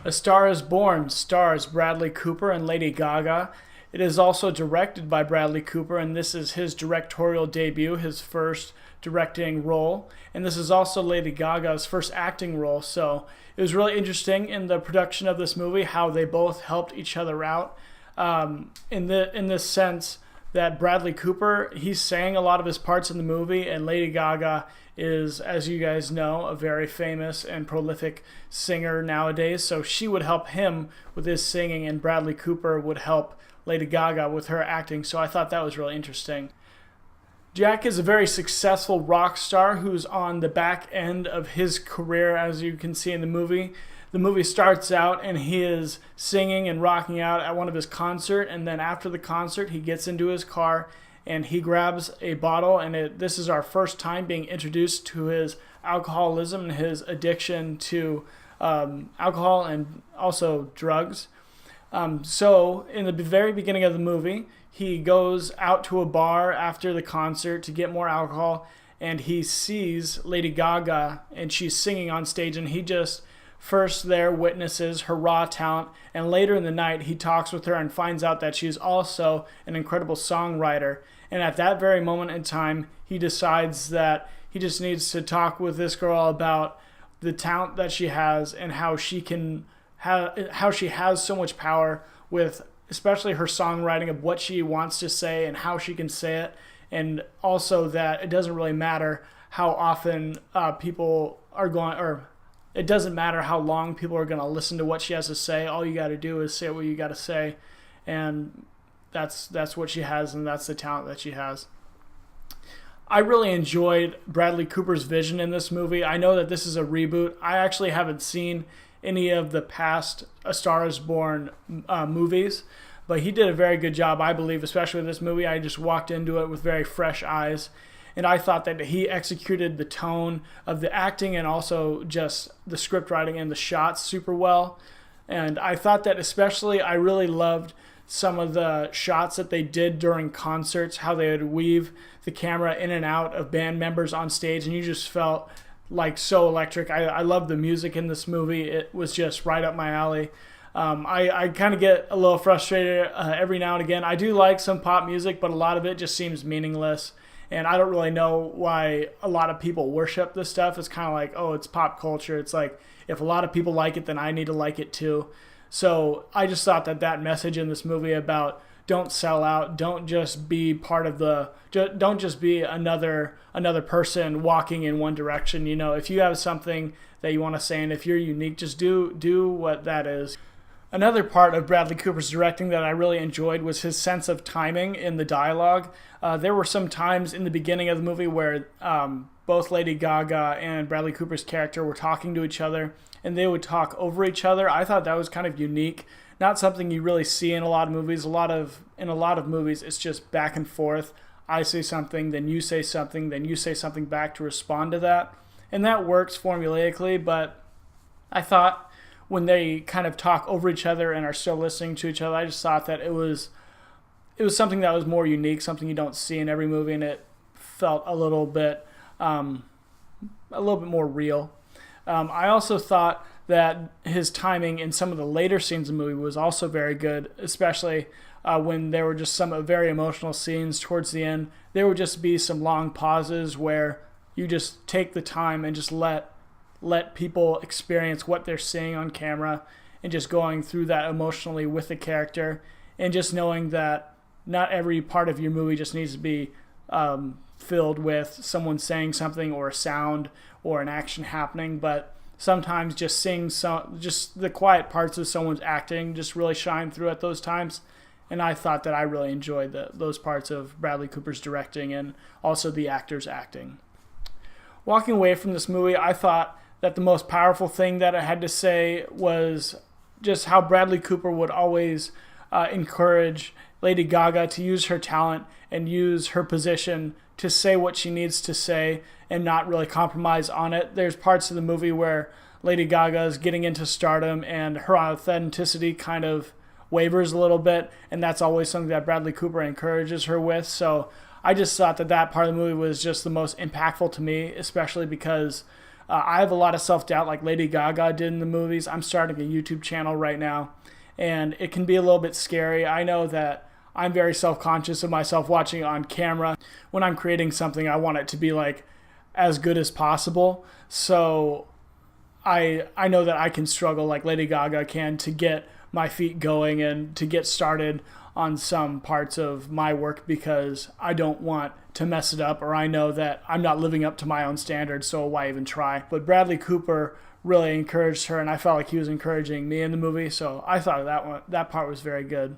A Star is Born stars Bradley Cooper and Lady Gaga. It is also directed by Bradley Cooper, and this is his directorial debut, his first directing role. And this is also Lady Gaga's first acting role. So it was really interesting in the production of this movie how they both helped each other out. In this sense that Bradley Cooper, he sang a lot of his parts in the movie, and Lady Gaga is, as you guys know, a very famous and prolific singer nowadays. So she would help him with his singing, and Bradley Cooper would help Lady Gaga with her acting. So I thought that was really interesting. Jack is a very successful rock star who's on the back end of his career, as you can see in the movie. The movie starts out and he is singing and rocking out at one of his concerts, and then after the concert he gets into his car and he grabs a bottle, and this is our first time being introduced to his alcoholism and his addiction to alcohol and also drugs. So in the very beginning of the movie, he goes out to a bar after the concert to get more alcohol, and he sees Lady Gaga and she's singing on stage, and he just first there witnesses her raw talent, and later in the night he talks with her and finds out that she's also an incredible songwriter. And at that very moment in time, he decides that he just needs to talk with this girl about the talent that she has and how she has so much power with especially her songwriting of what she wants to say and how she can say it, and also that it doesn't really matter how often people are going, or it doesn't matter how long people are going to listen to what she has to say. All you got to do is say what you got to say, and that's what she has, and that's the talent that she has. I really enjoyed Bradley Cooper's vision in this movie. I know that this is a reboot. I actually haven't seen any of the past A Star is Born movies, but he did a very good job, I believe, especially with this movie. I just walked into it with very fresh eyes, and I thought that he executed the tone of the acting and also just the script writing and the shots super well. And I thought that especially I really loved some of the shots that they did during concerts, how they would weave the camera in and out of band members on stage, and you just felt like so electric. I love the music in this movie. It was just right up my alley. I kind of get a little frustrated every now and again. I do like some pop music, but a lot of it just seems meaningless. And I don't really know why a lot of people worship this stuff. It's kind of like, oh, it's pop culture. It's like, if a lot of people like it, then I need to like it too. So I just thought that message in this movie about don't sell out, don't just be part of don't just be another person walking in one direction. You know, if you have something that you want to say, and if you're unique, just do what that is. Another part of Bradley Cooper's directing that I really enjoyed was his sense of timing in the dialogue. There were some times in the beginning of the movie where both Lady Gaga and Bradley Cooper's character were talking to each other, and they would talk over each other. I thought that was kind of unique. Not something you really see in a lot of movies. In a lot of movies, it's just back and forth. I say something, then you say something, then you say something back to respond to that. And that works formulaically, but I thought when they kind of talk over each other and are still listening to each other, I just thought that it was something that was more unique, something you don't see in every movie, and it felt a little bit more real. I also thought that his timing in some of the later scenes of the movie was also very good, especially when there were just some very emotional scenes towards the end. There would just be some long pauses where you just take the time and just let people experience what they're seeing on camera, and just going through that emotionally with the character, and just knowing that not every part of your movie just needs to be filled with someone saying something or a sound or an action happening, but sometimes just seeing just the quiet parts of someone's acting just really shine through at those times. And I thought that I really enjoyed those parts of Bradley Cooper's directing and also the actors' acting. Walking away from this movie, I thought that the most powerful thing that I had to say was just how Bradley Cooper would always encourage Lady Gaga to use her talent and use her position to say what she needs to say and not really compromise on it. There's parts of the movie where Lady Gaga is getting into stardom and her authenticity kind of wavers a little bit, and that's always something that Bradley Cooper encourages her with. So I just thought that that part of the movie was just the most impactful to me, especially because I have a lot of self-doubt like Lady Gaga did in the movies. I'm starting a YouTube channel right now, and it can be a little bit scary. I know that I'm very self-conscious of myself watching on camera. When I'm creating something, I want it to be like as good as possible. So I know that I can struggle like Lady Gaga can to get my feet going and to get started on some parts of my work because I don't want to mess it up, or I know that I'm not living up to my own standards, so why even try? But Bradley Cooper really encouraged her, and I felt like he was encouraging me in the movie, so I thought that part was very good.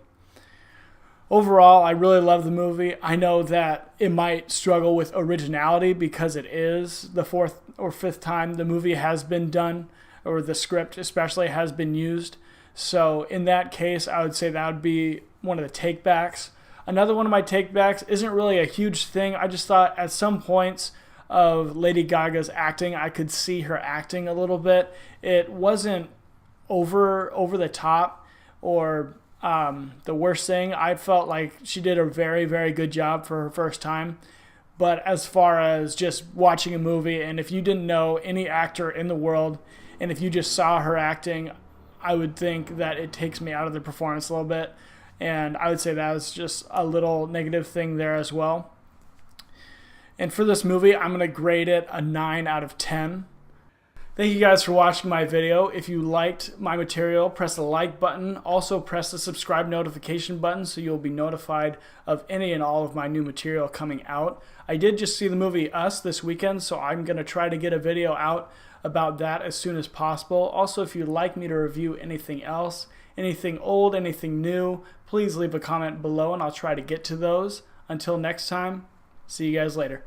Overall, I really love the movie. I know that it might struggle with originality because it is the fourth or fifth time the movie has been done, or the script especially has been used. So in that case, I would say that would be one of the takebacks. Another one of my takebacks isn't really a huge thing. I just thought at some points of Lady Gaga's acting, I could see her acting a little bit. It wasn't over the top or the worst thing. I felt like she did a very, very good job for her first time. But as far as just watching a movie, and if you didn't know any actor in the world, and if you just saw her acting, I would think that it takes me out of the performance a little bit. And I would say that was just a little negative thing there as well. And for this movie, I'm going to grade it a 9 out of 10. Thank you guys for watching my video. If you liked my material, press the like button. Also press the subscribe notification button so you'll be notified of any and all of my new material coming out. I did just see the movie Us this weekend, so I'm going to try to get a video out about that as soon as possible. Also, if you'd like me to review anything else, anything old, anything new, please leave a comment below and I'll try to get to those. Until next time, see you guys later.